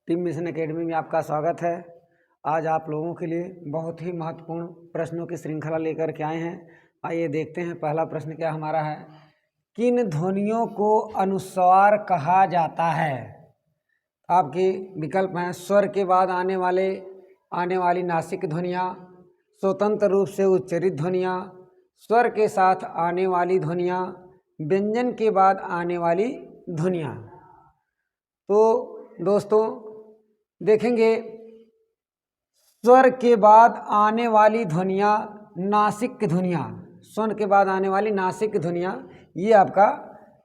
Team mission academy में आपका स्वागत है। आज आप लोगों के लिए बहुत ही महत्वपूर्ण प्रश्नों की श्रृंखला लेकर के आए हैं। आइए देखते हैं पहला प्रश्न क्या हमारा है। किन ध्वनियों को अनुस्वार कहा जाता है? आपके विकल्प हैं स्वर के बाद आने वाली नासिक ध्वनियाँ, स्वतंत्र रूप से उच्चरित ध्वनियाँ, स्वर के साथ आने वाली ध्वनियाँ, व्यंजन के बाद आने वाली ध्वनियाँ। तो दोस्तों देखेंगे स्वर के बाद आने वाली ध्वनियाँ नासिक ध्वनियाँ, स्वर के बाद आने वाली नासिक ध्वनियाँ, ये आपका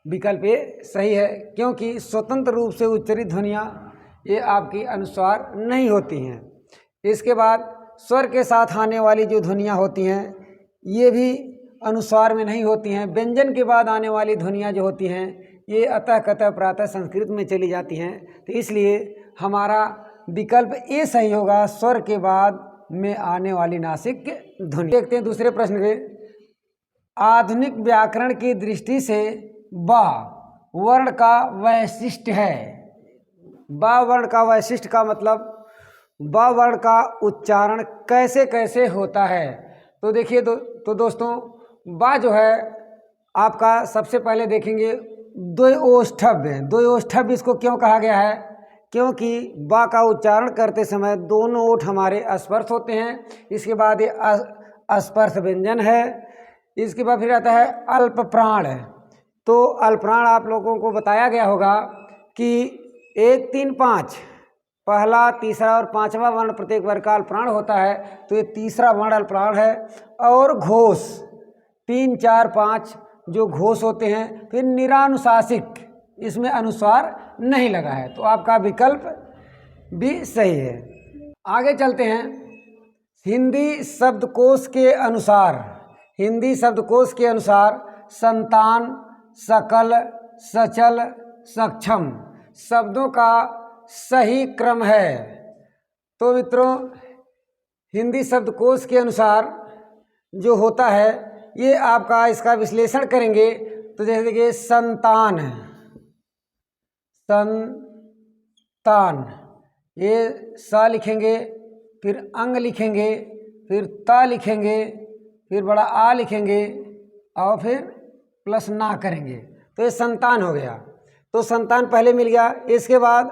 विकल्प ए सही है, क्योंकि स्वतंत्र रूप से उच्चरित ध्वनियाँ ये आपकी अनुस्वार नहीं होती हैं। इसके बाद स्वर के साथ आने वाली जो ध्वनियाँ होती हैं ये भी अनुस्वार में नहीं होती हैं। व्यंजन के बाद आने वाली ध्वनियाँ जो होती हैं ये अतः कतः प्रातः संस्कृत में चली जाती हैं। तो इसलिए हमारा विकल्प ए सही होगा, स्वर के बाद में आने वाली नासिक ध्वनि। देखते हैं दूसरे प्रश्न के। आधुनिक व्याकरण की दृष्टि से ब वर्ण का वैशिष्ट्य है। ब वर्ण का वैशिष्ट्य का मतलब ब वर्ण का उच्चारण कैसे कैसे होता है। तो देखिए तो दोस्तों ब जो है आपका सबसे पहले देखेंगे द्वयोष्ठव्य। द्वयोष्ठव्य इसको क्यों कहा गया है? क्योंकि ब का उच्चारण करते समय दोनों ओठ हमारे स्पर्श होते हैं। इसके बाद ये अस्पर्श व्यंजन है। इसके बाद फिर आता है अल्प प्राण। तो अल्प प्राण आप लोगों को बताया गया होगा कि 1, 3, 5 पहला, तीसरा और पांचवा वर्ण प्रत्येक वर्ग का अल्पप्राण होता है। तो ये तीसरा वर्ण अल्पप्राण है। और घोष 3, 4, 5 जो घोष होते हैं। फिर निरानुशासिक, इसमें अनुस्वार नहीं लगा है। तो आपका विकल्प भी सही है। आगे चलते हैं। हिंदी शब्दकोश के अनुसार संतान, सकल, सचल, सक्षम शब्दों का सही क्रम है। तो मित्रों हिंदी शब्दकोश के अनुसार जो होता है ये आपका इसका विश्लेषण करेंगे। तो जैसे देखिए संतान ये स लिखेंगे, फिर अंग लिखेंगे, फिर त लिखेंगे, फिर बड़ा आ लिखेंगे और फिर प्लस ना करेंगे। तो ये संतान हो गया। तो संतान पहले मिल गया। इसके बाद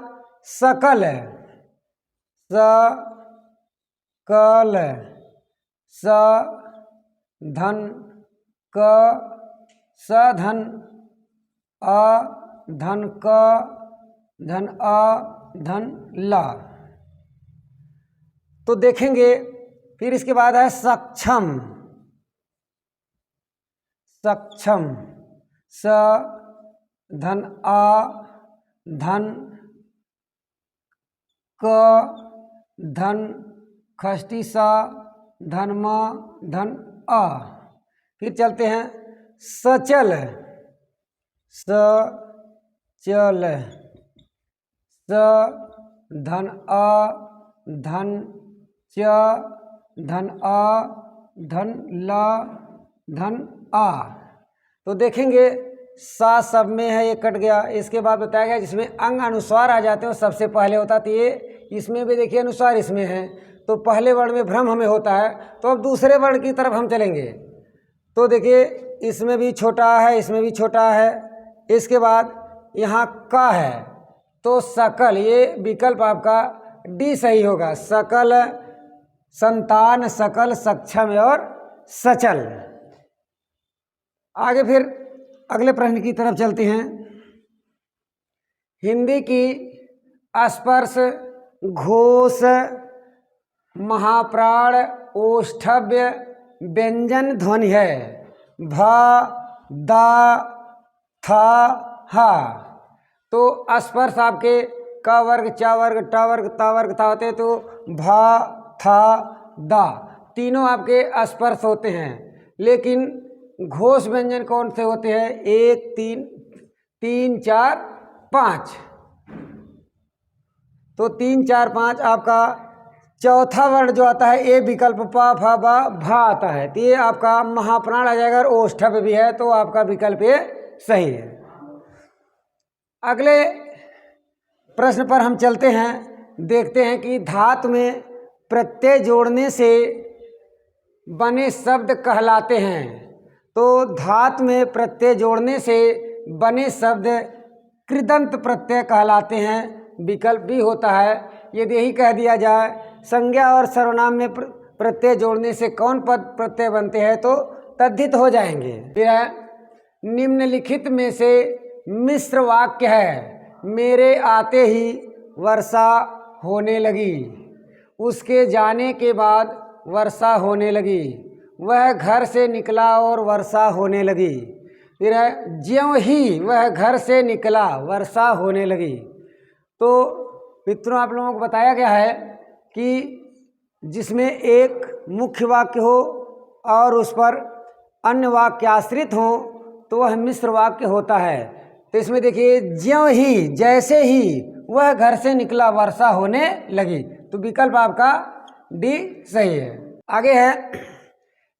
सकल है, सकल, स धन क, स धन अ धन क धन अ धन ला। तो देखेंगे फिर इसके बाद है सक्षम। स धन आ धन क धन खष्टी सा धन म धन अ। फिर चलते हैं सचल। सचल, स धन अ धन च धन अ धन ल धन आ। तो देखेंगे सा सब में है, ये कट गया। इसके बाद बताया गया जिसमें अंग अनुस्वार आ जाते हैं वो सबसे पहले होता। तो ये इसमें भी देखिए अनुस्वार इसमें है। तो पहले वर्ण में भ्रम हमें होता है। तो अब दूसरे वर्ण की तरफ हम चलेंगे। तो देखिए इसमें भी छोटा है, इसमें भी छोटा है। इसके बाद यहाँ का है तो सकल, ये विकल्प आपका डी सही होगा। सकल, संतान, सकल, सक्षम और सचल। आगे फिर अगले प्रश्न की तरफ चलते हैं। हिंदी की स्पर्श, घोष, महाप्राण, ओष्ठव्य, व्यंजन ध्वनि है भ, द, थ, ह। तो स्पर्श आपके क वर्ग, च वर्ग, ट वर्ग, त वर्ग, थ होते। तो भ, थ, द तीनों आपके स्पर्श होते हैं। लेकिन घोष व्यंजन कौन से होते हैं? 1, 3, 4, 5। तो 3, 4, 5 आपका चौथा वर्ण जो आता है ए विकल्प प, फ, ब, भ आता है। तो ये आपका महाप्राण आ जाएगा। और ओष्ठव्य भी है। तो आपका विकल्प ये सही है। अगले प्रश्न पर हम चलते हैं। देखते हैं कि धातु में प्रत्यय जोड़ने से बने शब्द कहलाते हैं। तो धातु में प्रत्यय जोड़ने से बने शब्द कृदंत प्रत्यय कहलाते हैं। विकल्प भी होता है। यदि यही कह दिया जाए संज्ञा और सर्वनाम में प्रत्यय जोड़ने से कौन पद प्रत्यय बनते हैं तो तद्धित हो जाएंगे। फिर है निम्नलिखित में से मिश्र वाक्य है। मेरे आते ही वर्षा होने लगी, उसके जाने के बाद वर्षा होने लगी, वह घर से निकला और वर्षा होने लगी। फिर है ज्यों ही वह घर से निकला वर्षा होने लगी। तो मित्रों आप लोगों को बताया गया है कि जिसमें एक मुख्य वाक्य हो और उस पर अन्य वाक्य आश्रित हो तो वह मिश्र वाक्य होता है। तो इसमें देखिए ज्यों ही, जैसे ही वह घर से निकला वर्षा होने लगी, तो विकल्प आपका डी सही है। आगे है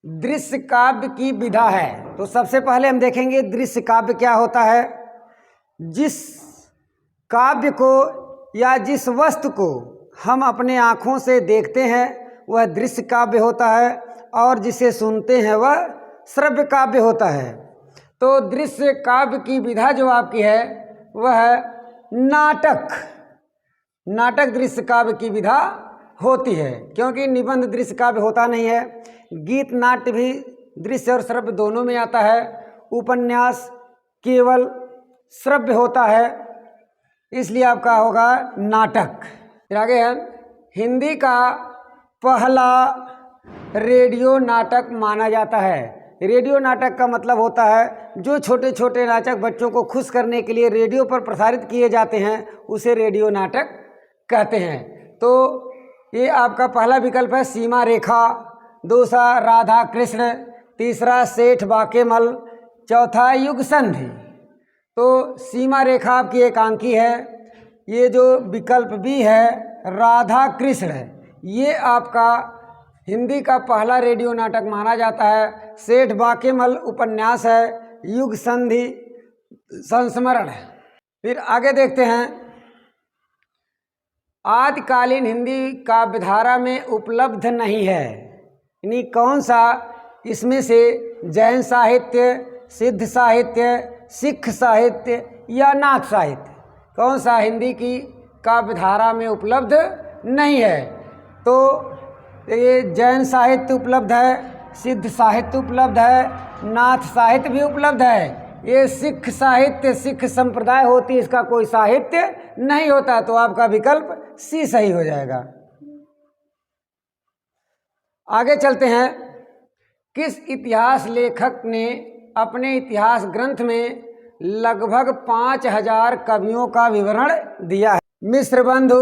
दृश्य काव्य की विधा है। तो सबसे पहले हम देखेंगे दृश्य काव्य क्या होता है। जिस काव्य को या जिस वस्तु को हम अपने आँखों से देखते हैं वह दृश्य काव्य होता है, और जिसे सुनते हैं वह श्रव्य काव्य होता है। तो दृश्य काव्य की विधा जो आपकी है वह नाटक दृश्य काव्य की विधा होती है, क्योंकि निबंध दृश्य काव्य होता नहीं है। गीत नाट्य भी दृश्य और श्रव्य दोनों में आता है। उपन्यास केवल श्रव्य होता है, इसलिए आपका होगा नाटक। फिर आगे है हिंदी का पहला रेडियो नाटक माना जाता है। रेडियो नाटक का मतलब होता है जो छोटे छोटे नाटक बच्चों को खुश करने के लिए रेडियो पर प्रसारित किए जाते हैं उसे रेडियो नाटक कहते हैं। तो ये आपका पहला विकल्प है सीमा रेखा, दूसरा राधा कृष्ण, तीसरा सेठ बाकेमल, चौथा युग संधि। तो सीमा रेखा आपकी एकांकी है। ये जो विकल्प भी है राधा कृष्ण है, ये आपका हिंदी का पहला रेडियो नाटक माना जाता है। सेठ बाकेमल उपन्यास है, युग संधि संस्मरण है। फिर आगे देखते हैं आदिकालीन हिंदी काव्यधारा में उपलब्ध नहीं है, यानी कौन सा इसमें से जैन साहित्य, सिद्ध साहित्य, सिख साहित्य या नाथ साहित्य, कौन सा हिंदी की काव्यधारा में उपलब्ध नहीं है। तो ये जैन साहित्य उपलब्ध है, सिद्ध साहित्य उपलब्ध है, नाथ साहित्य भी उपलब्ध है। ये सिख साहित्य, सिख संप्रदाय होती है, इसका कोई साहित्य नहीं होता। तो आपका विकल्प सी सही हो जाएगा। आगे चलते हैं किस इतिहास लेखक ने अपने इतिहास ग्रंथ में लगभग 5000 कवियों का विवरण दिया है। मिश्र बंधु,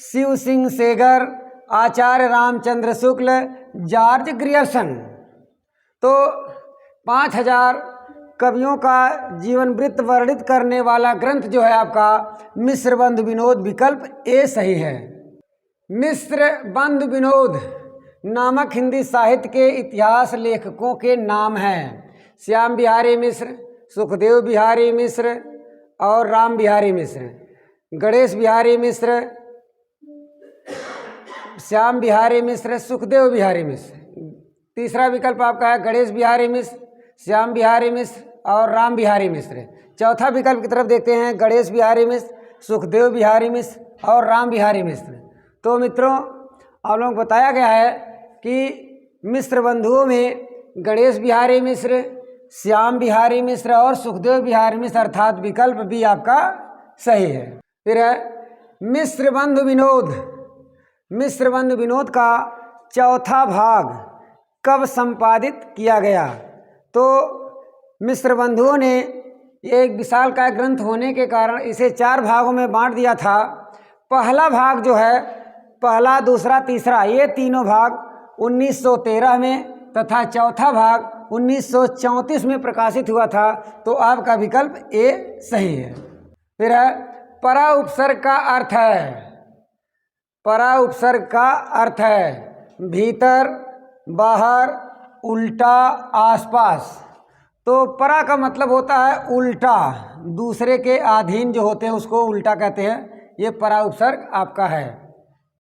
शिव सिंह सेगर, आचार्य रामचंद्र शुक्ल, जॉर्ज ग्रियर्सन। तो 5000 कवियों का जीवन वृत्त वर्णित करने वाला ग्रंथ जो है आपका मिश्र बंधु विनोद, विकल्प ए सही है। मिश्र बंधु विनोद नामक हिंदी साहित्य के इतिहास लेखकों के नाम हैं श्याम बिहारी मिश्र, सुखदेव बिहारी मिश्र और राम बिहारी मिश्र। गणेश बिहारी मिश्र, श्याम बिहारी मिश्र, सुखदेव बिहारी मिश्र। तीसरा विकल्प आपका है गणेश बिहारी मिश्र, श्याम बिहारी मिश्र और राम बिहारी मिश्र। चौथा विकल्प की तरफ देखते हैं गणेश बिहारी मिश्र, सुखदेव बिहारी मिश्र और राम बिहारी मिश्र। तो मित्रों आप लोगों को बताया गया है कि मिश्र बंधुओं में गणेश बिहारी मिश्र, श्याम बिहारी मिश्र और सुखदेव बिहारी मिश्र, अर्थात विकल्प भी आपका सही है। फिर है मिश्र बंधु विनोद। मिश्र बंधु विनोद का चौथा भाग कब संपादित किया गया। तो मिश्र बंधुओं ने एक विशालकाय ग्रंथ होने के कारण इसे 4 भागों में बांट दिया था। पहला भाग जो है, पहला, दूसरा, तीसरा, ये तीनों भाग 1913 में तथा चौथा भाग 1934 में प्रकाशित हुआ था। तो आपका विकल्प ए सही है। फिर है परा उपसर्ग का अर्थ है। परा उपसर्ग का अर्थ है भीतर, बाहर, उल्टा, आसपास। तो परा का मतलब होता है उल्टा, दूसरे के अधीन जो होते हैं उसको उल्टा कहते हैं, ये परा उपसर्ग आपका है।